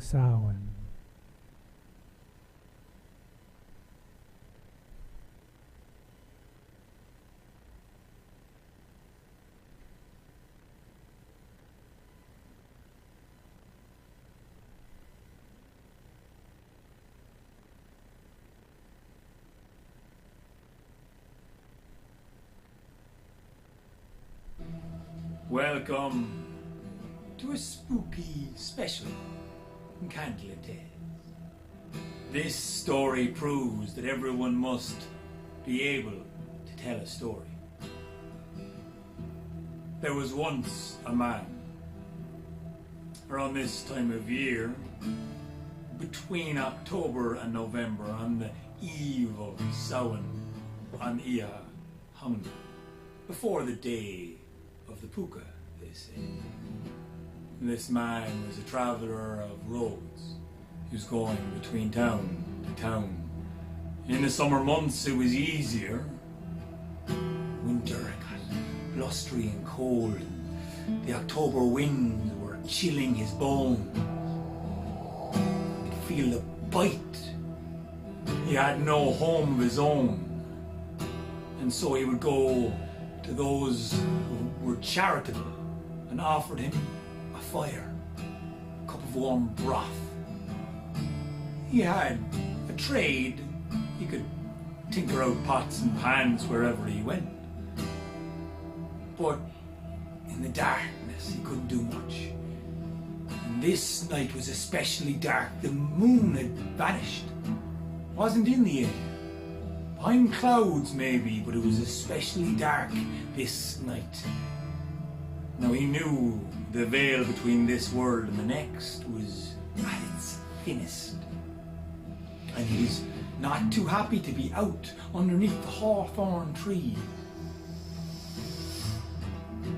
Samhain. Welcome to a spooky special in Candlelit Tales. This story proves that everyone must be able to tell a story. There was once a man, around this time of year, between October and November, on the eve of Samhain, on Ia Hung, before the day of the puka, they say. This man was a traveller of roads. He was going between town to town. In the summer months it was easier. Winter got blustery and cold, and the October winds were chilling his bones. He could feel the bite. He had no home of his own, and so he would go to those who were charitable and offered him a fire, a cup of warm broth. He had a trade. He could tinker out pots and pans wherever he went. But in the darkness he couldn't do much. And this night was especially dark. The moon had vanished. Wasn't in the air. Behind clouds maybe, but it was especially dark this night. Now he knew the veil between this world and the next was at its thinnest. And he was not too happy to be out underneath the hawthorn tree.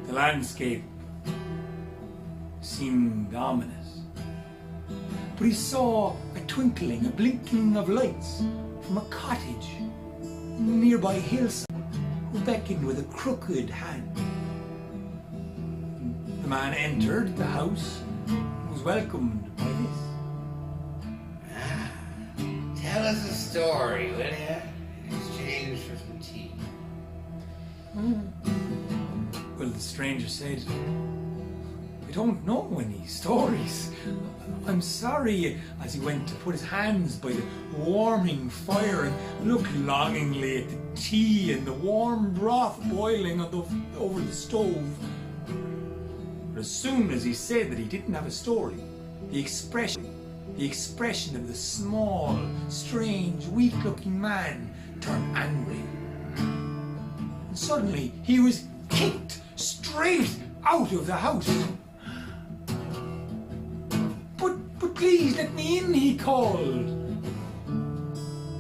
The landscape seemed ominous. But he saw a twinkling, a blinking of lights from a cottage nearby hillside, who beckoned with a crooked hand. The man entered the house and was welcomed by this. Tell us a story, will you? In exchange for some tea. Well, the stranger said, I don't know any stories. I'm sorry, as he went to put his hands by the warming fire and looked longingly at the tea and the warm broth boiling over the stove. But as soon as he said that he didn't have a story, the expression of the small, strange, weak-looking man turned angry. And suddenly he was kicked straight out of the house. But please let me in, he called.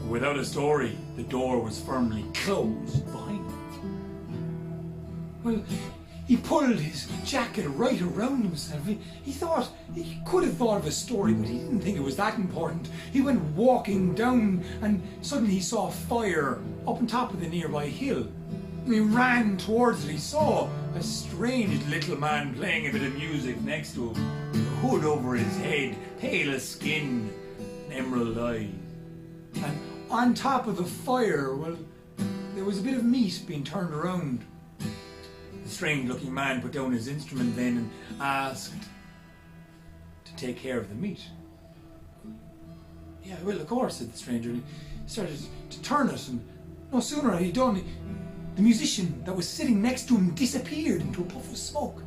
Without a story, the door was firmly closed behind him. Well, he pulled his jacket right around himself. He thought, he could have thought of a story, but he didn't think it was that important. He went walking down, and suddenly he saw a fire up on top of the nearby hill. He ran towards it. He saw a strange little man playing a bit of music next to him, a hood over his head, pale skin, and emerald eyes. And on top of the fire, well, there was a bit of meat being turned around. The strange-looking man put down his instrument then and asked to take care of the meat. Yeah, well, of course, said the stranger. He started to turn it, and no sooner had he done, the musician that was sitting next to him disappeared into a puff of smoke.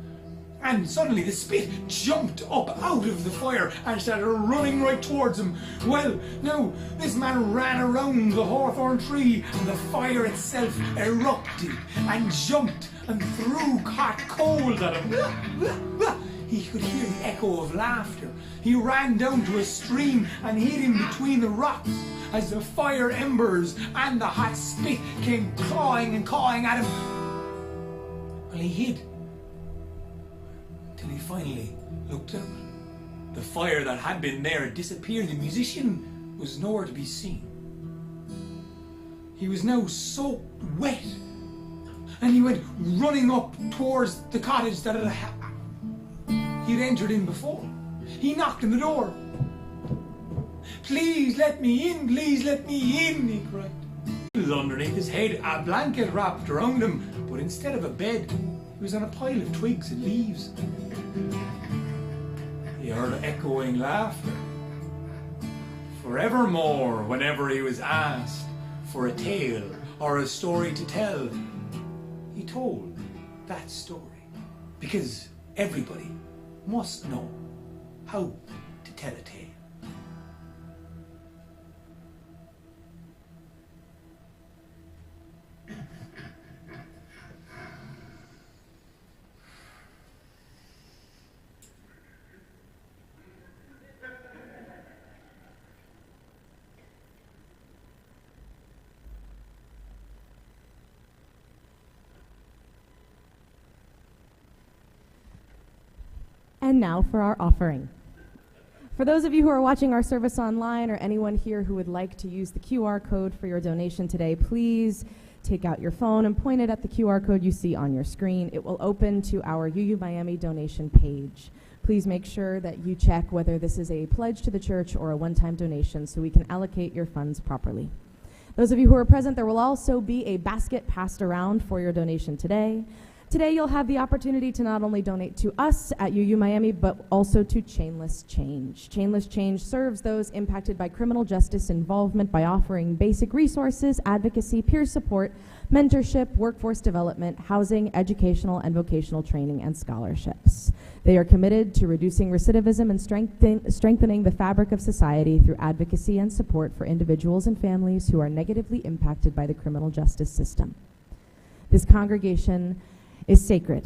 And suddenly the spit jumped up out of the fire and started running right towards him. Well, now, this man ran around the hawthorn tree, and the fire itself erupted and jumped and threw hot coals at him. He could hear the echo of laughter. He ran down to a stream and hid in between the rocks as the fire embers and the hot spit came clawing and cawing at him. Well, he hid till he finally looked out. The fire that had been there had disappeared. The musician was nowhere to be seen. He was now soaked wet, and he went running up towards the cottage that he'd entered in before. He knocked on the door. Please let me in, please let me in, he cried. Underneath his head, a blanket wrapped around him, but instead of a bed, he was on a pile of twigs and leaves. He heard echoing laughter. Forevermore, whenever he was asked for a tale or a story to tell, he told that story. Because everybody must know how to tell a tale. And now for our offering. For those of you who are watching our service online or anyone here who would like to use the QR code for your donation today, please take out your phone and point it at the QR code you see on your screen. It will open to our UU Miami donation page. Please make sure that you check whether this is a pledge to the church or a one-time donation so we can allocate your funds properly. Those of you who are present, there will also be a basket passed around for your donation today. Today, you'll have the opportunity to not only donate to us at UU Miami, but also to Chainless Change. Chainless Change serves those impacted by criminal justice involvement by offering basic resources, advocacy, peer support, mentorship, workforce development, housing, educational and vocational training, and scholarships. They are committed to reducing recidivism and strengthening the fabric of society through advocacy and support for individuals and families who are negatively impacted by the criminal justice system. This congregation is sacred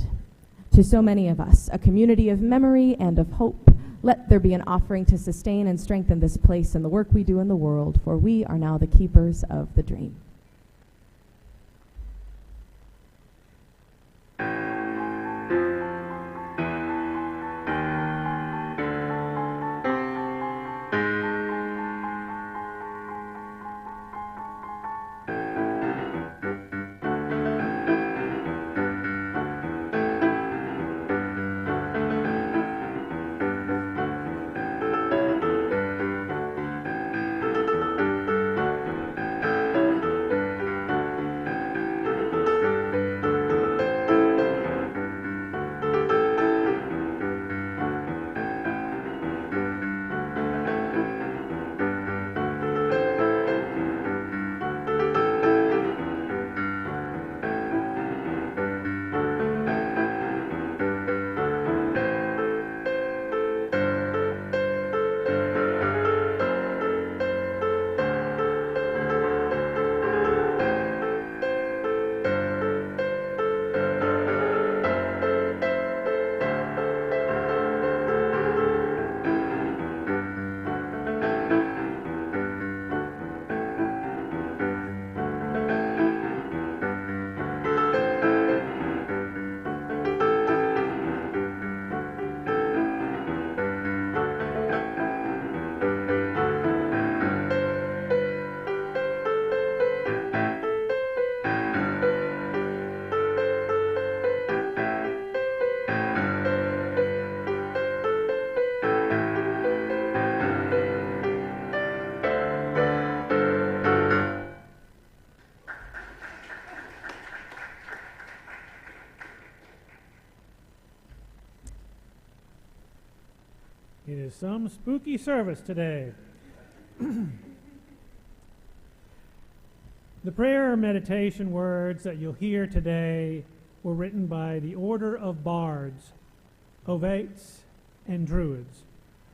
to so many of us, a community of memory and of hope. Let there be an offering to sustain and strengthen this place and the work we do in the world, for we are now the keepers of the dream. It is some spooky service today. The prayer or meditation words that you'll hear today were written by the Order of Bards, Ovates, and Druids,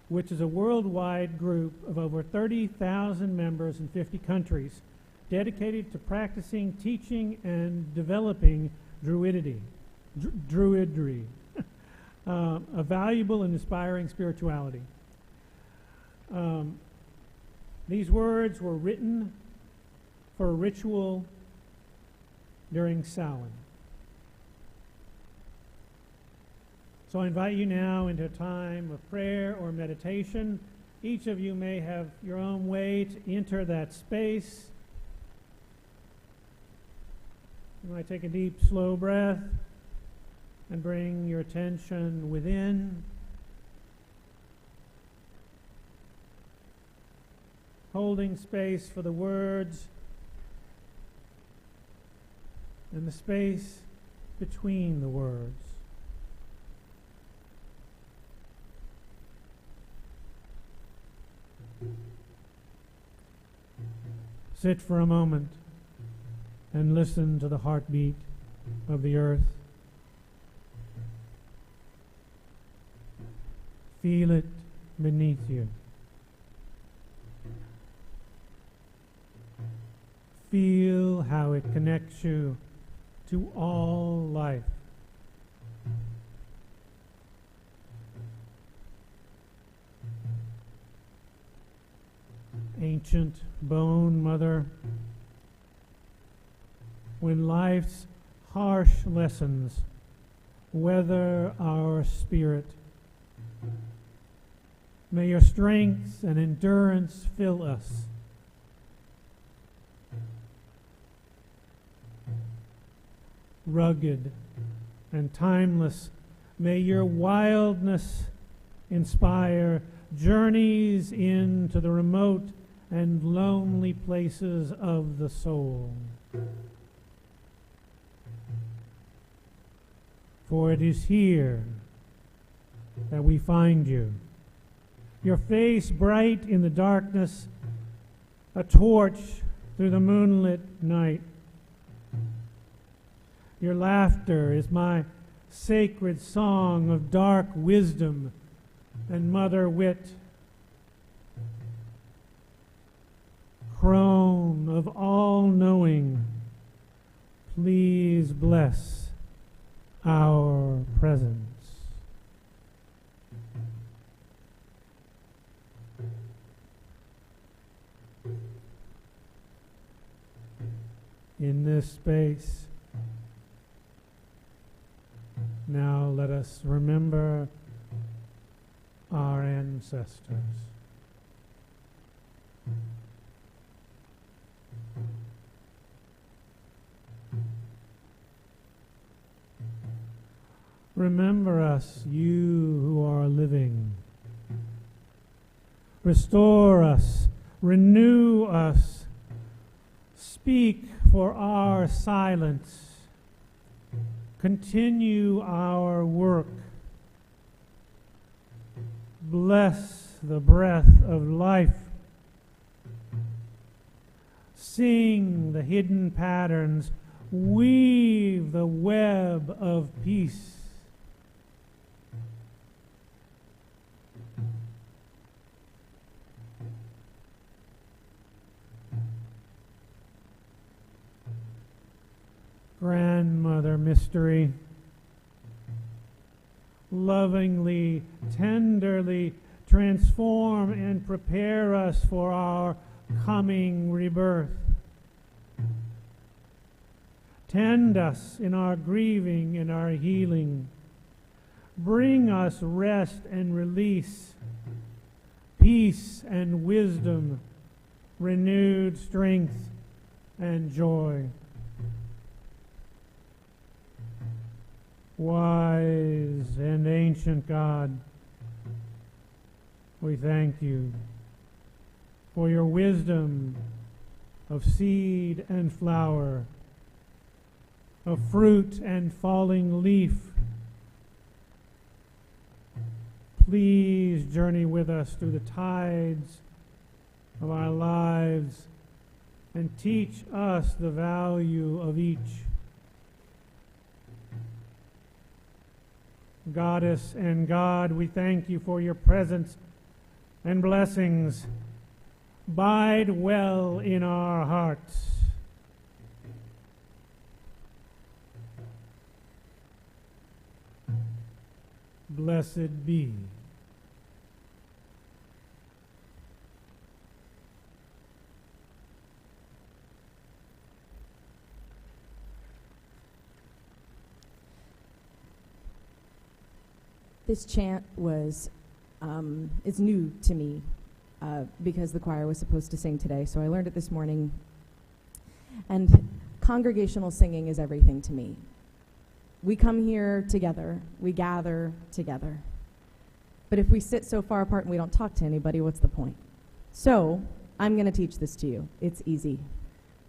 which is a worldwide group of over 30,000 members in 50 countries dedicated to practicing, teaching, and developing druidry. A valuable and inspiring spirituality. These words were written for a ritual during Samhain. So I invite you now into a time of prayer or meditation. Each of you may have your own way to enter that space. You might take a deep, slow breath and bring your attention within. holding space for the words and the space between the words. Sit for a moment and listen to the heartbeat of the earth. Feel it beneath you. Feel how it connects you to all life. Ancient bone mother, when life's harsh lessons weather our spirit, may your strength and endurance fill us. Rugged and timeless, may your wildness inspire journeys into the remote and lonely places of the soul. For it is here that we find you, your face bright in the darkness, a torch through the moonlit night. Your laughter is my sacred song of dark wisdom and mother wit. Crone of all-knowing, please bless our presence. In this space, now let us remember our ancestors. Remember us, you who are living. Restore us, renew us, speak for our silence. Continue our work. Bless the breath of life. Sing the hidden patterns. Weave the web of peace. Grandmother Mystery, lovingly, tenderly transform and prepare us for our coming rebirth. Tend us in our grieving and our healing. Bring us rest and release, peace and wisdom, renewed strength and joy. Wise and ancient God, we thank you for your wisdom of seed and flower, of fruit and falling leaf. Please journey with us through the tides of our lives and teach us the value of each. Goddess and God, we thank you for your presence and blessings. Bide well in our hearts. Blessed be. This chant was, it's new to me because the choir was supposed to sing today, so I learned it this morning. And congregational singing is everything to me. We come here together, we gather together. But if we sit so far apart and we don't talk to anybody, what's the point? So, I'm going to teach this to you. It's easy.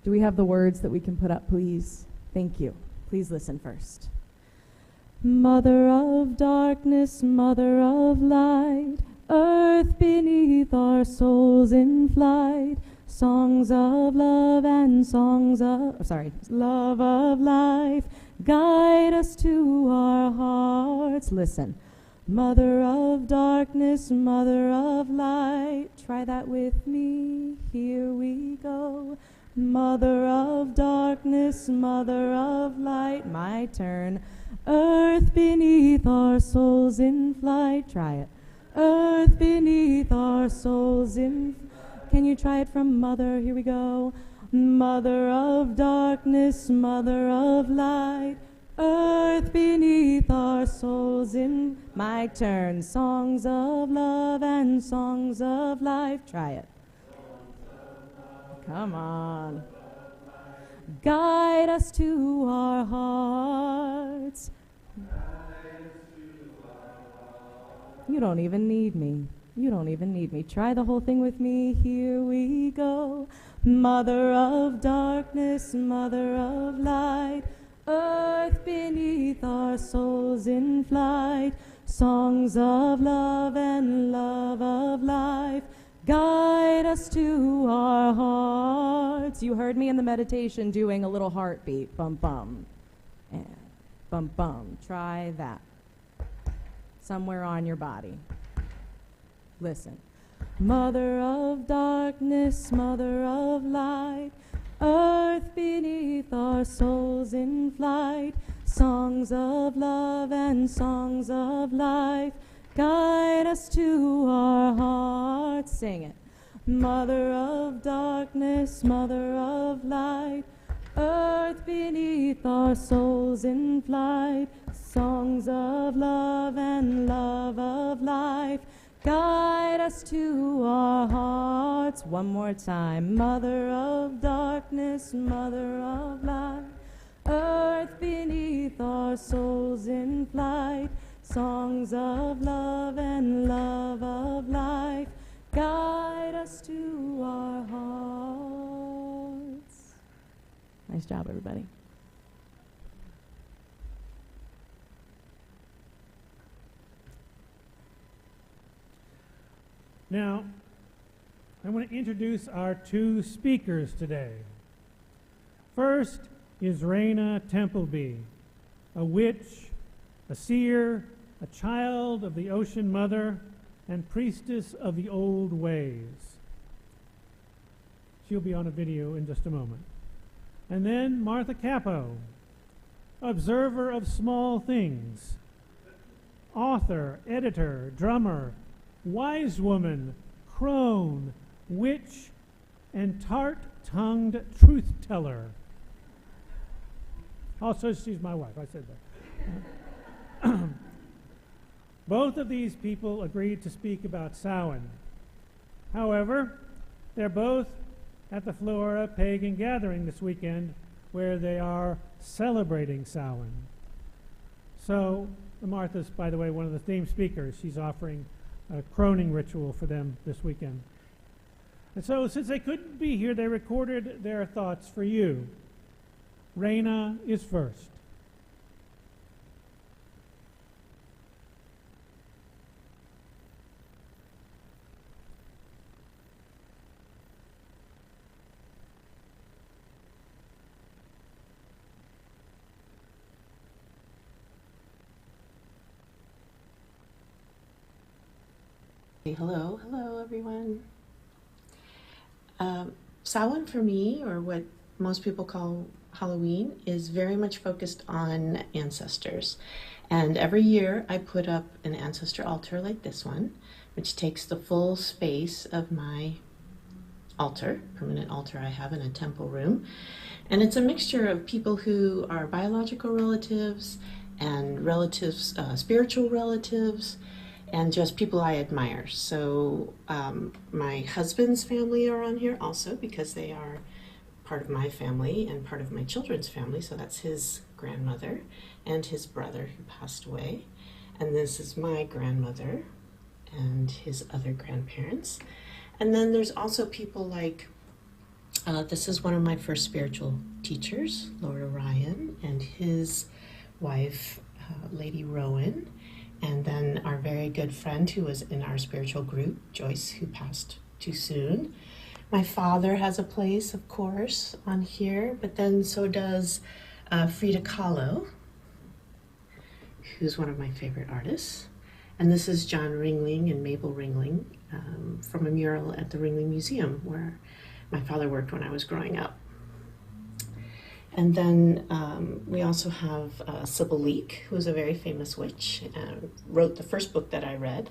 Do we have the words that we can put up, please? Thank you. Please listen first. Mother of darkness, mother of light, earth beneath our souls in flight, songs of love and love of life, guide us to our hearts. Listen. Mother of darkness, mother of light, try that with me, here we go. Mother of darkness, mother of light, my turn. Earth beneath our souls in flight, try it. Earth beneath our souls in Can you try it from mother? Here we go. Mother of darkness, mother of light, earth beneath our souls in my turn. Songs of love and songs of life. Try it. Come on. Guide us to our hearts. You don't even need me. You don't even need me. Try the whole thing with me. Here we go. Mother of darkness, mother of light, earth beneath our souls in flight, songs of love and love of life, guide us to our hearts. You heard me in the meditation doing a little heartbeat. Bum, bum. And bum, bum. Try that. Somewhere on your body. Listen. Mother of darkness, mother of light, earth beneath our souls in flight, songs of love and songs of life, guide us to our hearts. Sing it. Mother of darkness, mother of light, earth beneath our souls in flight, songs of love and love of life, guide us to our hearts. One more time. Mother of darkness, mother of light, earth beneath our souls in flight, songs of love and love of life, guide us to our hearts. Nice job, everybody. Now, I want to introduce our two speakers today. First is Rayna Templebee, a witch, a seer, a child of the ocean mother, and priestess of the old ways. She'll be on a video in just a moment. And then Martha Capo, observer of small things, author, editor, drummer, wise woman, crone, witch, and tart-tongued truth-teller. Also, she's my wife. I said that. Both of these people agreed to speak about Samhain. However, they're both at the Flora Pagan Gathering this weekend, where they are celebrating Samhain. So, Martha's, by the way, one of the theme speakers. She's offering a croning ritual for them this weekend. And so, since they couldn't be here, they recorded their thoughts for you. Rayna is first. Hello everyone. Samhain for me, or what most people call Halloween, is very much focused on ancestors. And every year I put up an ancestor altar like this one, which takes the full space of my altar, permanent altar I have in a temple room. And it's a mixture of people who are biological relatives and relatives, spiritual relatives, and just people I admire. So my husband's family are on here also because they are part of my family and part of my children's family. So that's his grandmother and his brother who passed away. And this is my grandmother and his other grandparents. And then there's also people like, this is one of my first spiritual teachers, Lord Orion, and his wife, Lady Rowan, and then our very good friend who was in our spiritual group, Joyce, who passed too soon. My father has a place, of course, on here, but then so does Frida Kahlo, who's one of my favorite artists. And this is John Ringling and Mabel Ringling from a mural at the Ringling Museum where my father worked when I was growing up. And then we also have Sybil Leek, who is a very famous witch, wrote the first book that I read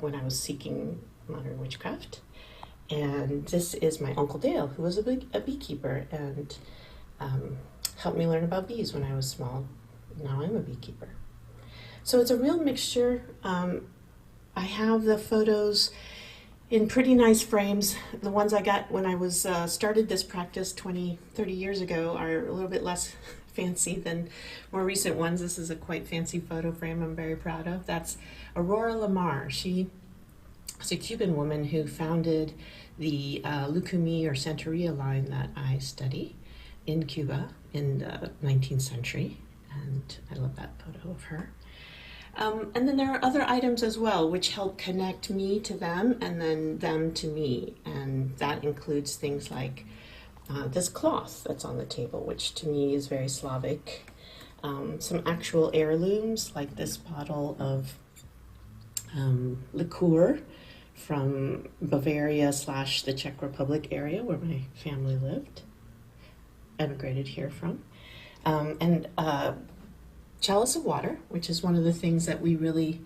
when I was seeking modern witchcraft. And this is my Uncle Dale, who was a beekeeper and helped me learn about bees when I was small. Now I'm a beekeeper. So it's a real mixture. I have the photos in pretty nice frames. The ones I got when I was started this practice 20, 30 years ago are a little bit less fancy than more recent ones. This is a quite fancy photo frame I'm very proud of. That's Aurora Lamar. She was a Cuban woman who founded the Lucumí or Santeria line that I study in Cuba in the 19th century. And I love that photo of her. And then there are other items as well which help connect me to them and then them to me. And that includes things like this cloth that's on the table, which to me is very Slavic. Some actual heirlooms like this bottle of liqueur from Bavaria / the Czech Republic area where my family lived, emigrated here from. And chalice of water, which is one of the things that we really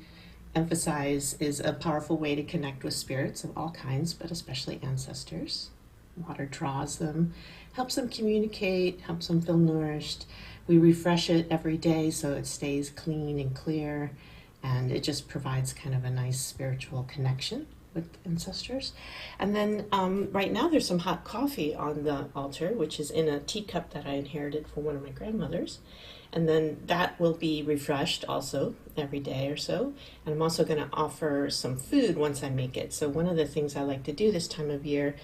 emphasize is a powerful way to connect with spirits of all kinds, but especially ancestors. Water draws them, helps them communicate, helps them feel nourished. We refresh it every day so it stays clean and clear, and it just provides kind of a nice spiritual connection with ancestors. And then right now there's some hot coffee on the altar, which is in a teacup that I inherited from one of my grandmothers. And then that will be refreshed also every day or so. And I'm also going to offer some food once I make it. So one of the things I like to do this time of year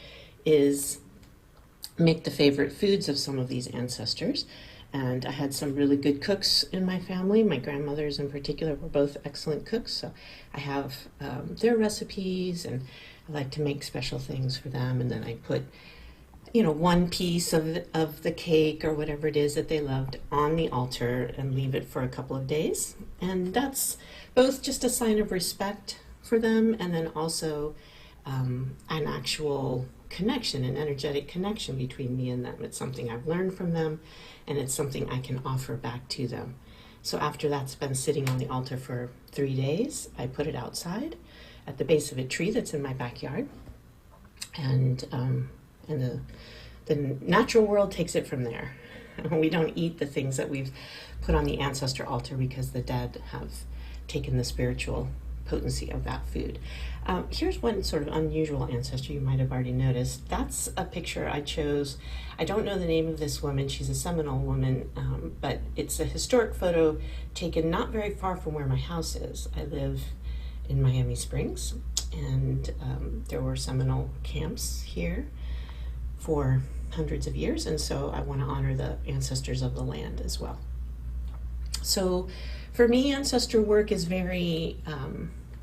is make the favorite foods of some of these ancestors. And I had some really good cooks in my family. My grandmothers in particular were both excellent cooks. So I have their recipes and I like to make special things for them. And then I put one piece of the cake or whatever it is that they loved on the altar and leave it for a couple of days. And that's both just a sign of respect for them and then also an actual connection, an energetic connection between me and them. It's something I've learned from them and it's something I can offer back to them. So after that's been sitting on the altar for 3 days, I put it outside at the base of a tree that's in my backyard. And the natural world takes it from there. We don't eat the things that we've put on the ancestor altar because the dead have taken the spiritual potency of that food. Here's one sort of unusual ancestor you might have already noticed. That's a picture I chose. I don't know the name of this woman. She's a Seminole woman, but it's a historic photo taken not very far from where my house is. I live in Miami Springs, and there were Seminole camps here for hundreds of years, and so I want to honor the ancestors of the land as well. So for me, ancestor work is very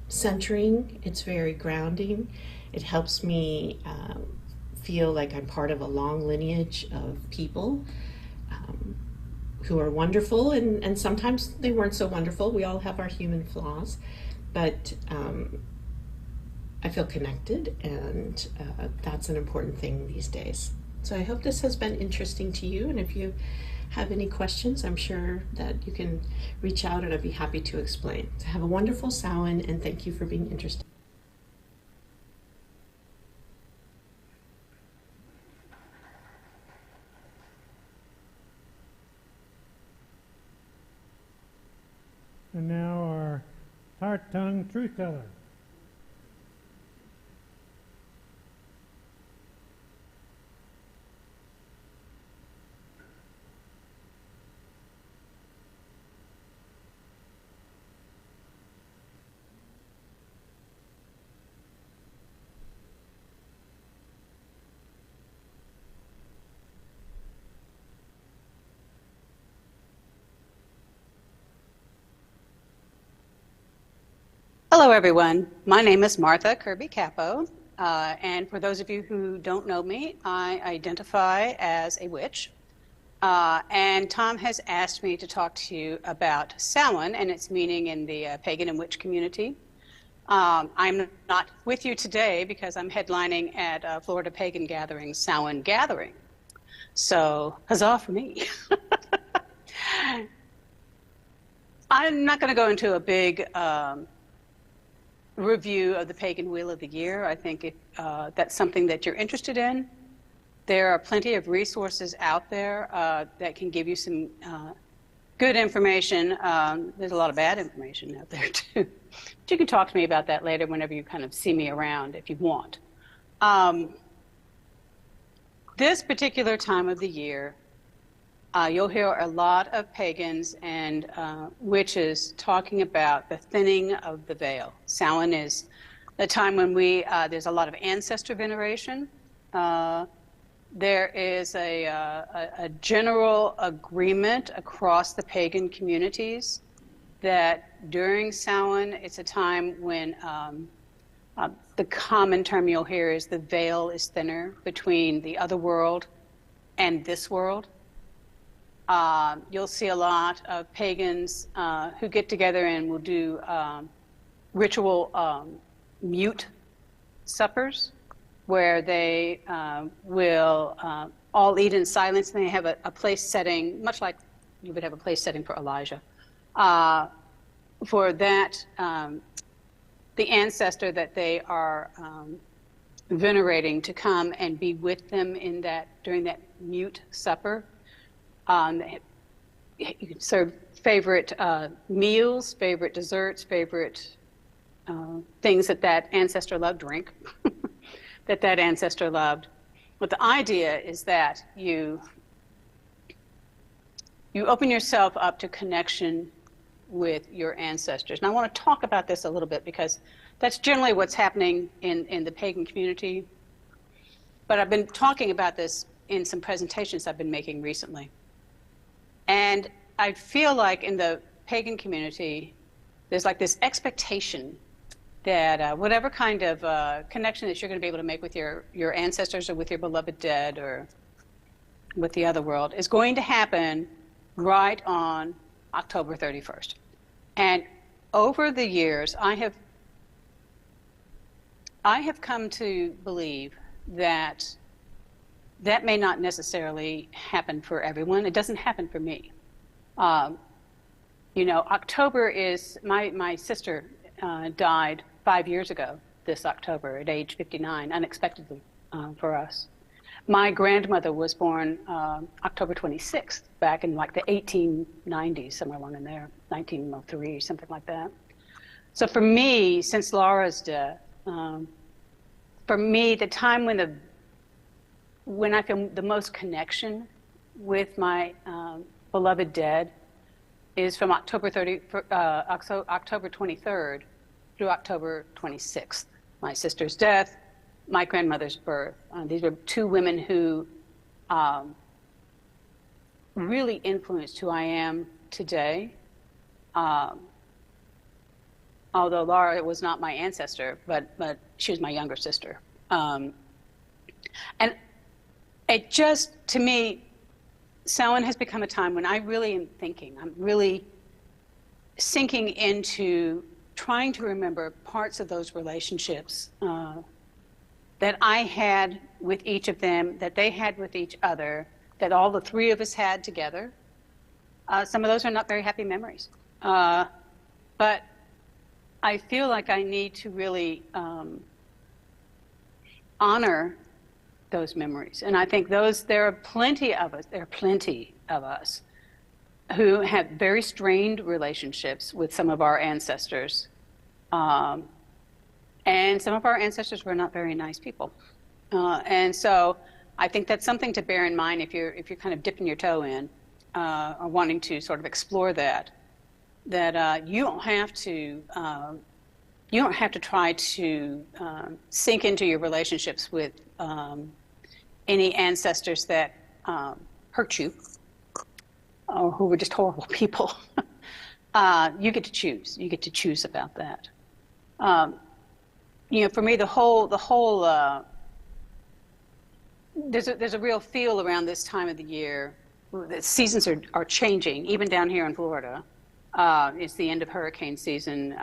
centering, it's very grounding. It helps me feel like I'm part of a long lineage of people who are wonderful, and sometimes they weren't so wonderful. We all have our human flaws, but I feel connected, and that's an important thing these days. So I hope this has been interesting to you, and if you have any questions, I'm sure that you can reach out and I'd be happy to explain. So have a wonderful Samhain, and thank you for being interested. And now our tart-tongue truth teller. Hello, everyone. My name is Martha Kirby Capo, and for those of you who don't know me, I identify as a witch. And Tom has asked me to talk to you about Samhain and its meaning in the pagan and witch community. I'm not with you today because I'm headlining at Florida Pagan Gathering's Samhain Gathering. So, huzzah for me. I'm not going to go into a big review of the Pagan Wheel of the Year. I think if that's something that you're interested in, there are plenty of resources out there that can give you some good information. There's a lot of bad information out there too. But you can talk to me about that later whenever you kind of see me around if you want. This particular time of the year, you'll hear a lot of pagans and witches talking about the thinning of the veil. Samhain is the time when there's a lot of ancestor veneration. There is a general agreement across the pagan communities that during Samhain, it's a time when the common term you'll hear is the veil is thinner between the other world and this world. You'll see a lot of pagans who get together and will do ritual mute suppers where they will all eat in silence, and they have a place setting, much like you would have a place setting for Elijah. For that, the ancestor that they are venerating to come and be with them in during that mute supper. You can serve favorite meals, favorite desserts, favorite things that ancestor loved, drink that ancestor loved. But the idea is that you open yourself up to connection with your ancestors. And I want to talk about this a little bit because that's generally what's happening in the pagan community. But I've been talking about this in some presentations I've been making recently. And I feel like in the pagan community, there's like this expectation that whatever kind of connection that you're going to be able to make with your ancestors or with your beloved dead or with the other world is going to happen right on October 31st. And over the years, I have come to believe that that may not necessarily happen for everyone. It doesn't happen for me. October is, my sister died 5 years ago this October at age 59, unexpectedly for us. My grandmother was born October 26th, back in like the 1890s, somewhere along in there, 1903, something like that. So for me, since Laura's death, for me, the time when I feel the most connection with my beloved dead is from October 23rd through October 26th. My sister's death, my grandmother's birth. These were two women who really influenced who I am today. Although Laura was not my ancestor, but she was my younger sister. And it just, to me, Samhain has become a time when I really am thinking, I'm really sinking into trying to remember parts of those relationships that I had with each of them, that they had with each other, that all the three of us had together. Some of those are not very happy memories. But I feel like I need to really honor those memories. And I think there are plenty of us who have very strained relationships with some of our ancestors. And some of our ancestors were not very nice people. And so I think that's something to bear in mind if you're kind of dipping your toe in or wanting to sort of explore that you don't have to try to sink into your relationships with any ancestors that hurt you or who were just horrible people. You get to choose. You get to choose about that. For me, there's a real feel around this time of the year. The seasons are changing, even down here in Florida. It's the end of hurricane season.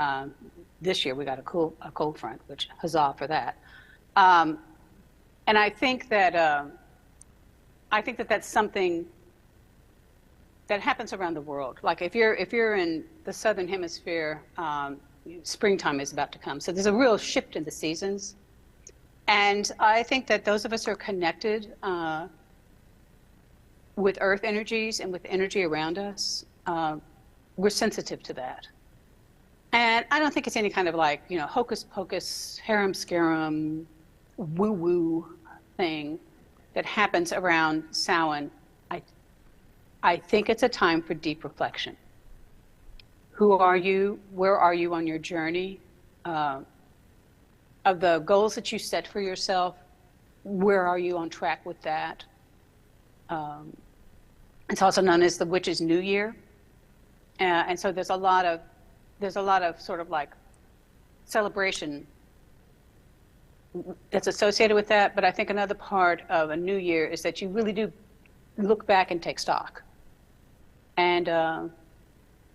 This year we got a cold front, which huzzah for that. And I think that that's something that happens around the world. Like if you're in the southern hemisphere, springtime is about to come. So there's a real shift in the seasons. And I think that those of us who are connected with earth energies and with energy around us, we're sensitive to that. And I don't think it's any kind of like, hocus pocus, harem scarum, woo woo thing that happens around Samhain. I think it's a time for deep reflection. Who are you? Where are you on your journey? Of the goals that you set for yourself, where are you on track with that? It's also known as the Witch's New Year, and so there's a lot of sort of like celebration that's associated with that. But I think another part of a new year is that you really do look back and take stock, and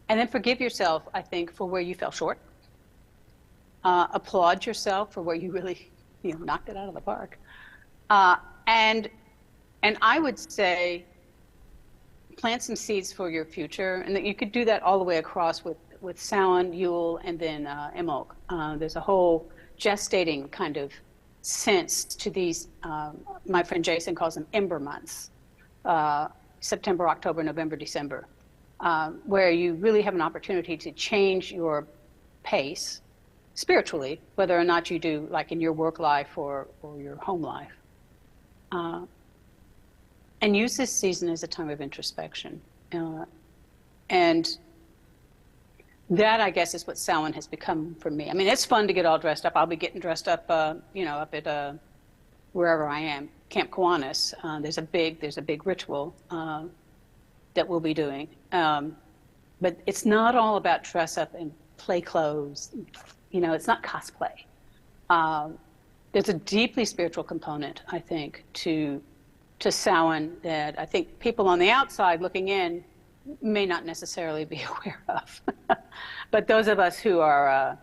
then forgive yourself, I think, for where you fell short. Applaud yourself for where you really knocked it out of the park. And I would say plant some seeds for your future, and that you could do that all the way across with Samhain, Yule, and then Imbolc. There's a whole gestating kind of sense to these, my friend Jason calls them ember months, September, October, November, December, where you really have an opportunity to change your pace spiritually, whether or not you do like in your work life or your home life. And use this season as a time of introspection. And that, I guess, is what Samhain has become for me. I mean, it's fun to get all dressed up. I'll be getting dressed up, up at wherever I am, Camp Kiwanis. There's a big ritual that we'll be doing. But it's not all about dress up and play clothes. It's not cosplay. There's a deeply spiritual component, I think, to Samhain that I think people on the outside looking in may not necessarily be aware of. But those of us who are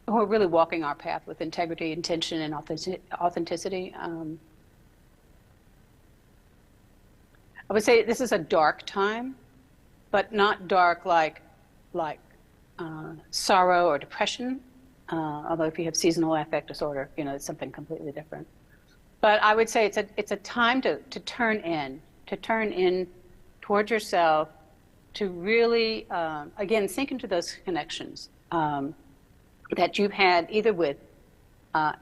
really walking our path with integrity, intention, and authenticity, I would say this is a dark time, but not dark like sorrow or depression. Although if you have seasonal affect disorder, it's something completely different. But I would say it's a time to turn in towards yourself, to really again sink into those connections that you've had either with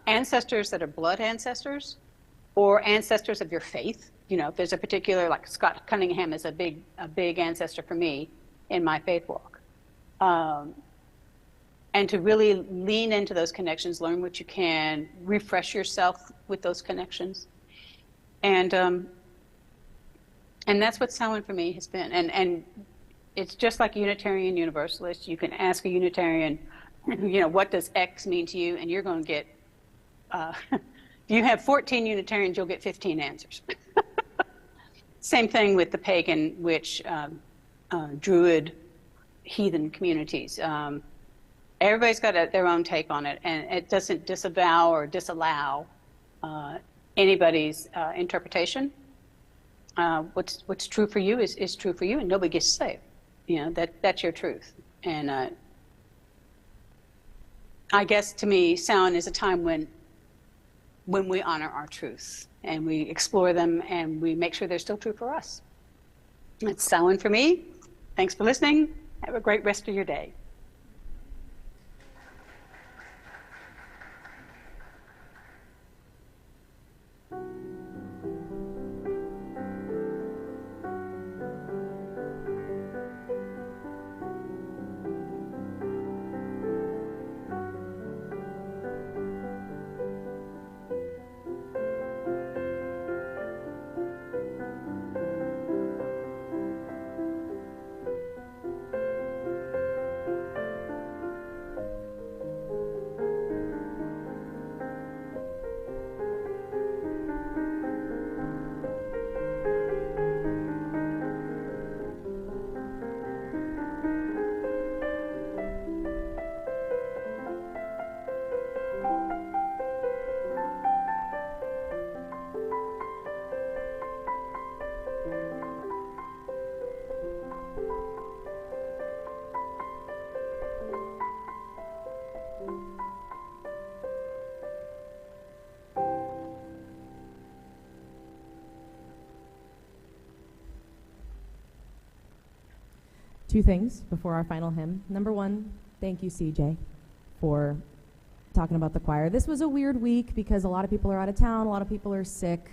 ancestors that are blood ancestors or ancestors of your faith. If there's a particular, like Scott Cunningham is a big ancestor for me in my faith walk. And to really lean into those connections, learn what you can, refresh yourself with those connections. And that's what Samhain for me has been. And it's just like Unitarian Universalist. You can ask a Unitarian, what does X mean to you? And you're going to get, if you have 14 Unitarians, you'll get 15 answers. Same thing with the pagan, witch, druid, heathen communities. Everybody's got their own take on it, and it doesn't disavow or disallow anybody's interpretation. What's true for you is true for you, and nobody gets saved. That's your truth. And I guess to me, Samhain is a time when we honor our truths and we explore them and we make sure they're still true for us. That's Samhain for me. Thanks for listening. Have a great rest of your day. 2 things before our final hymn. Number 1, thank you, CJ, for talking about the choir. This was a weird week because a lot of people are out of town, a lot of people are sick.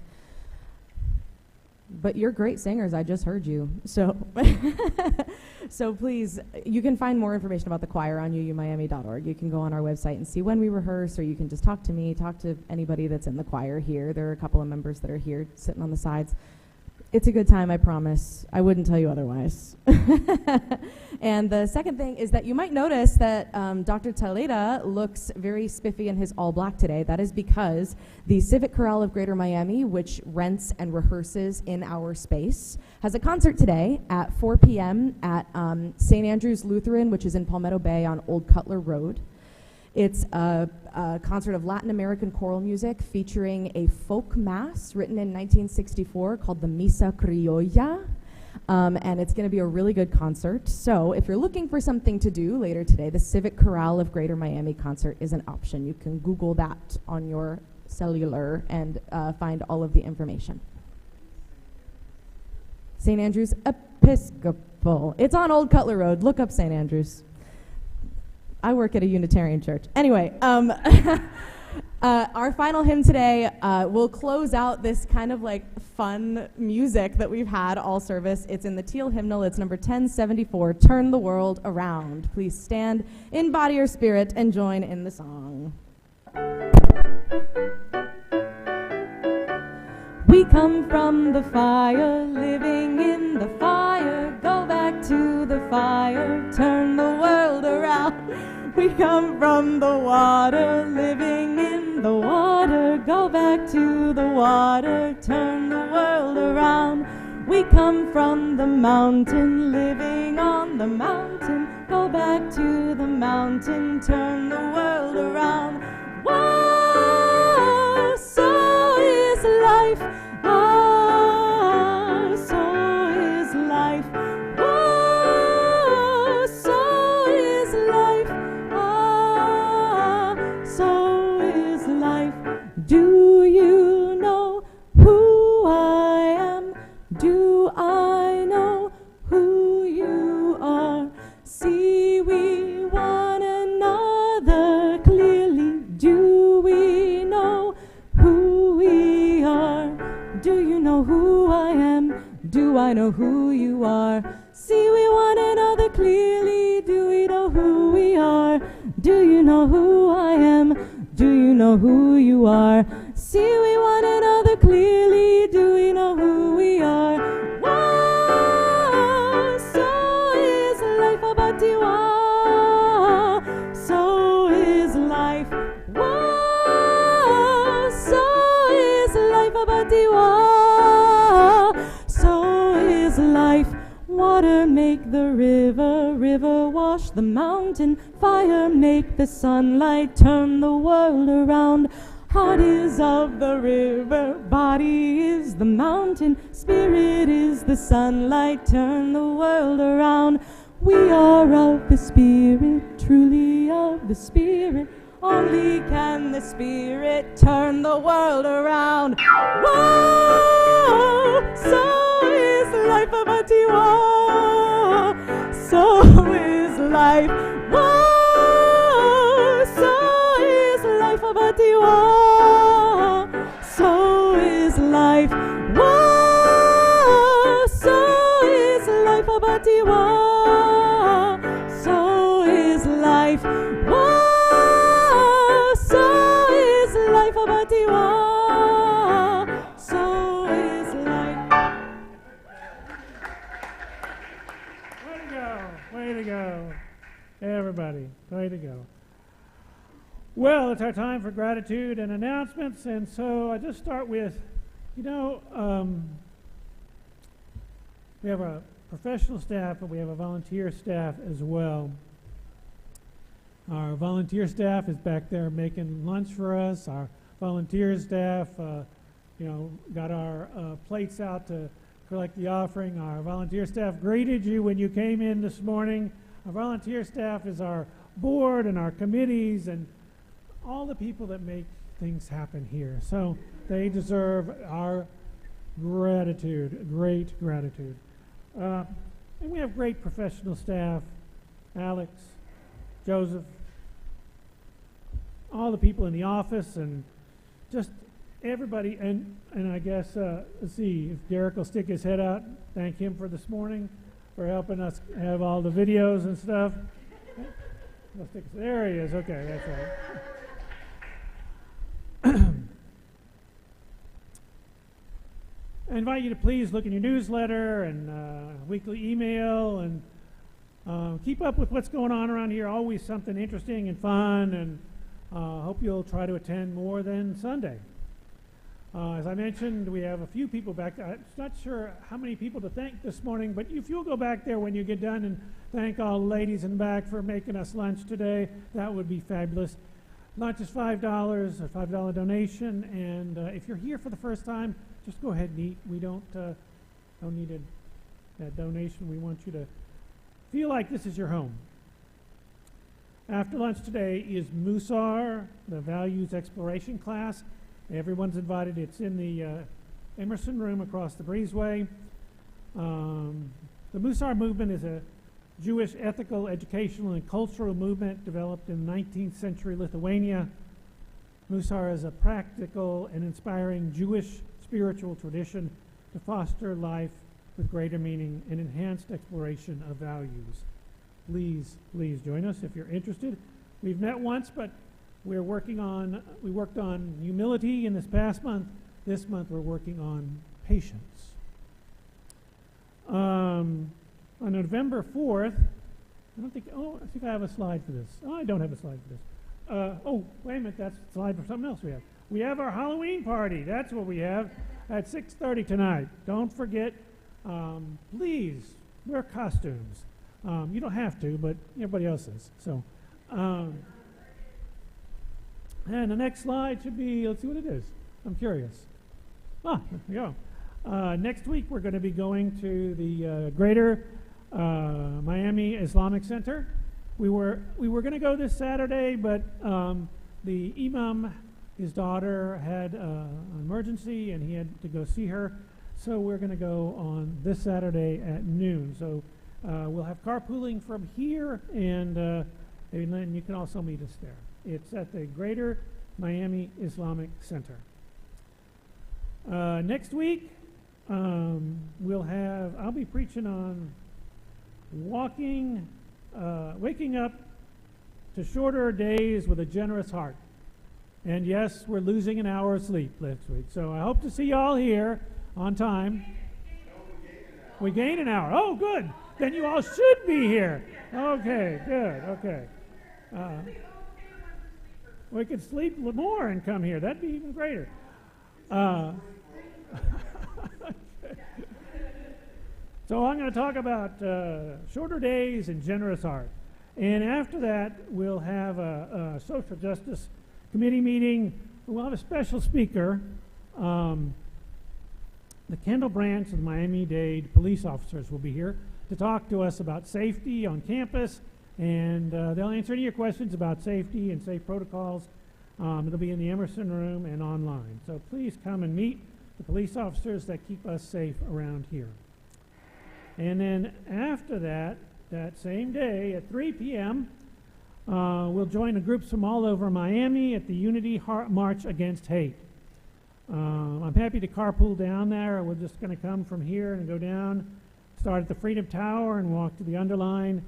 But you're great singers, I just heard you. So so please, you can find more information about the choir on uumiami.org. You can go on our website and see when we rehearse, or you can just talk to me, talk to anybody that's in the choir here. There are a couple of members that are here sitting on the sides. It's a good time, I promise. I wouldn't tell you otherwise. And the second thing is that you might notice that Dr. Taleda looks very spiffy in his all black today. That is because the Civic Chorale of Greater Miami, which rents and rehearses in our space, has a concert today at 4 p.m. at St. Andrew's Lutheran, which is in Palmetto Bay on Old Cutler Road. It's a concert of Latin American choral music featuring a folk mass written in 1964 called the Misa Criolla. And it's going to be a really good concert. So if you're looking for something to do later today, the Civic Chorale of Greater Miami concert is an option. You can Google that on your cellular and find all of the information. St. Andrew's Episcopal. It's on Old Cutler Road. Look up St. Andrew's. I work at a Unitarian church. Anyway, our final hymn today will close out this kind of like fun music that we've had all service. It's in the Teal hymnal. It's number 1074, Turn the World Around. Please stand in body or spirit and join in the song. We come from the fire, living in the fire. Go back to the fire, turn the world around. We come from the water, living in the water. Go back to the water, turn the world around. We come from the mountain, living on the mountain. Go back to the mountain, turn the world around. Whoa, so is life. Ah, so is life. Whoa, so is life. Ah, so is life. Do you know who I am? Do I know who you are? See we one another clearly. Do we know who we are? Do you know who I am? Do I know who you are? See we one another clearly. Do we know who we are? Do you know who I am? Do you know who you are? See we one another clearly. Do we know who we are? Whoa, so is life abatiwa. So is life. Whoa, so is life abatiwa. So is life. Water make the river, river wash the mountain, fire make the sunlight turn the world around. Heart is of the river, body is the mountain, spirit is the sunlight, turn the world around. We are of the spirit, truly of the spirit, only can the spirit turn the world around. Whoa, so is life abatiwa. So is life. Whoa, so is life abatiwa. So is life. Whoa, so is life abatiwa. So is life. Whoa, so is life abatiwa. So is life. Way to go. Way to go. Everybody, way to go. Well, it's our time for gratitude and announcements, and so I just start with, we have a professional staff, but we have a volunteer staff as well. Our volunteer staff is back there making lunch for us. Our volunteer staff, got our plates out to collect the offering. Our volunteer staff greeted you when you came in this morning. Our volunteer staff is our board and our committees and all the people that make things happen here. So they deserve our gratitude, great gratitude. And we have great professional staff, Alex, Joseph, all the people in the office, and just everybody. And I guess, let's see, if Derek will stick his head out, thank him for this morning, for helping us have all the videos and stuff. There he is. Okay, that's right. I invite you to please look in your newsletter and weekly email and keep up with what's going on around here. Always something interesting and fun, and hope you'll try to attend more than Sunday. As I mentioned, we have a few people back there. I'm not sure how many people to thank this morning, but if you'll go back there when you get done and thank all the ladies in the back for making us lunch today, that would be fabulous. Lunch is $5, a $5 donation, and if you're here for the first time, just go ahead and eat. We don't need that donation. We want you to feel like this is your home. After lunch today is Musar, the Values Exploration class. Everyone's invited. It's in the Emerson room across the breezeway. The Musar movement is a Jewish ethical, educational, and cultural movement developed in 19th century Lithuania. Musar is a practical and inspiring Jewish spiritual tradition to foster life with greater meaning and enhanced exploration of values. Please join us if you're interested. We've met once, but we worked on humility in this past month. This month we're working on patience. On November 4th, I think I have a slide for this. Oh, I don't have a slide for this. Oh, wait a minute, that's a slide for something else we have. We have our Halloween party. That's what we have at 6:30 tonight. Don't forget, please wear costumes. You don't have to, but everybody else is. So, and the next slide should be, let's see what it is. I'm curious. There we go. Next week we're going to be going to the Greater Miami Islamic Center. We were going to go this Saturday, but the imam, his daughter, had an emergency and he had to go see her. So we're going to go on this Saturday at noon. So we'll have carpooling from here, and then you can also meet us there. It's at the Greater Miami Islamic Center. Next week, I'll be preaching on waking up to shorter days with a generous heart. And yes, we're losing an hour of sleep next week. So I hope to see you all here on time. We gain an hour. Oh, good. Then you all should be here. Okay, good. Okay. We could sleep more and come here. That'd be even greater. So I'm going to talk about shorter days and generous heart. And after that, we'll have a social justice committee meeting. We'll have a special speaker. The Kendall branch of the Miami-Dade police officers will be here to talk to us about safety on campus, and they'll answer any of your questions about safety and safe protocols. It'll be in the Emerson room and online. So please come and meet the police officers that keep us safe around here. And then after that same day at 3 p.m., we'll join the groups from all over Miami at the Unity March Against Hate. I'm happy to carpool down there. We're just going to come from here and go down, start at the Freedom Tower and walk to the Underline.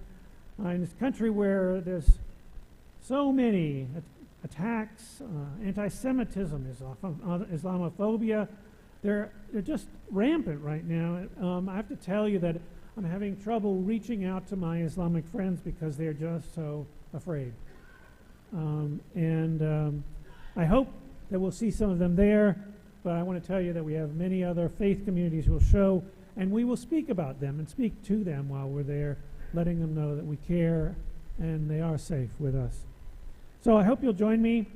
In this country where there's so many attacks, anti-Semitism, Islamophobia, they're just rampant right now. I have to tell you that I'm having trouble reaching out to my Islamic friends because they're just so afraid. I hope that we'll see some of them there, but I want to tell you that we have many other faith communities who will show, and we will speak about them and speak to them while we're there, letting them know that we care and they are safe with us. So I hope you'll join me,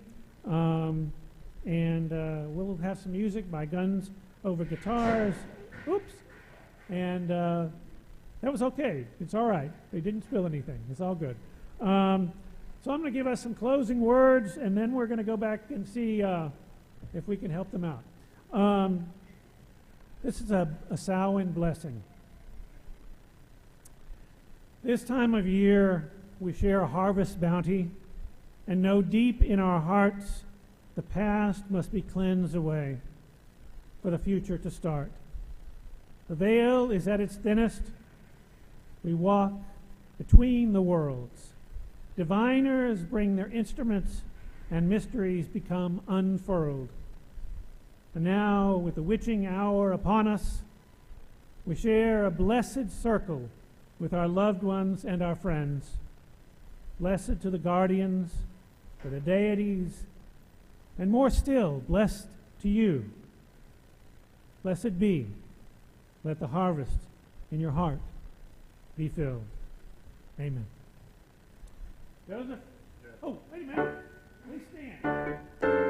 and we'll have some music by Guns Over Guitars. Oops. And that was okay. It's all right. They didn't spill anything. It's all good. So I'm going to give us some closing words, and then we're going to go back and see if we can help them out. This is a Samhain blessing. This time of year, we share a harvest bounty and know deep in our hearts the past must be cleansed away for the future to start. The veil is at its thinnest. We walk between the worlds. Diviners bring their instruments and mysteries become unfurled. And now, with the witching hour upon us, we share a blessed circle with our loved ones and our friends. Blessed to the guardians, to the deities, and more still, blessed to you. Blessed be. Let the harvest in your heart be filled. Amen. Joseph? Oh, wait a minute. Please stand.